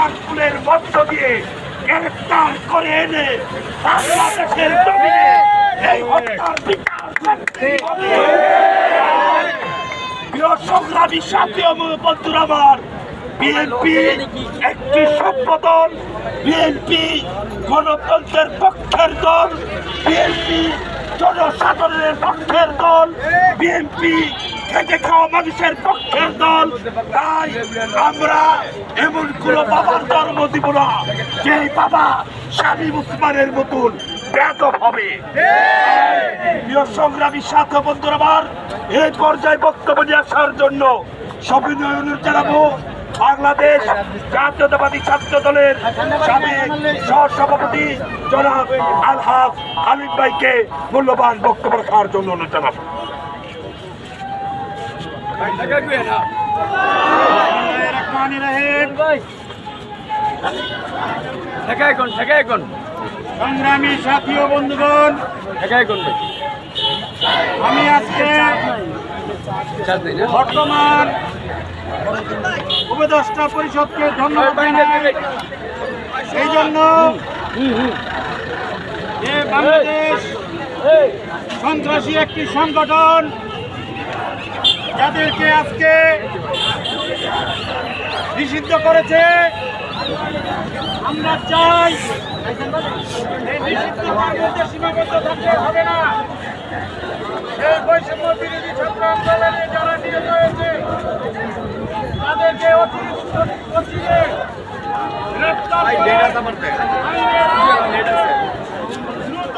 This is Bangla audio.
আঙ্গুলের মধ্য দিয়ে গ্রেফতার করে এনে বাংলাদেশের জমিনে এই হত্যার বিচার করতে হবে। প্রিয় সংগ্রামী সাথী ও বন্ধুরা আমার, বিএনপি একটি সভ্য দল, বিএনপি গণতন্ত্রের পক্ষের দল, বিএনপি জনসাধারণের পক্ষের দল, বিএনপি খেটে খাওয়া মানুষের পক্ষের দল। তাই আমরা এমন কোন বাবার ধর্ম দিব না যে বাবা শামীম ওসমানের মতন ব্যাপক হবে। প্রিয় সংগ্রামী সাথী বন্ধুরা আমার, এই পর্যায়ে বক্তব্য নিয়ে আসার জন্য সবিনয় অনুরোধ জানাবো বাংলাদেশ জাতীয়তাবাদী ছাত্র দলের সাবেক সহসভাপতি জনাব আলহাজ আলিম ভাইকে মূল্যবান বক্তব্য রাখার জন্য অনুরোধ জানাবো। সংগ্রামী সাথী ও বন্ধুগণ, আমি আজকে বর্তমান উপদেষ্টা পরিষদকে ধন্যবাদ জানাই এই জন্য যে বাংলাদেশ সন্ত্রাসী একটি সংগঠন যাদেরকে আজকে নিষিদ্ধ করেছে। আমরা চাই এই নিষিদ্ধতার মধ্যে সীমাবদ্ধ থাকতে হবে না। এই বৈষম্য বিরোধী ছাত্র আন্দোলনে যারা নিহত হয়েছে তাদেরকে অচিরে গ্রেফতার করে দ্রুত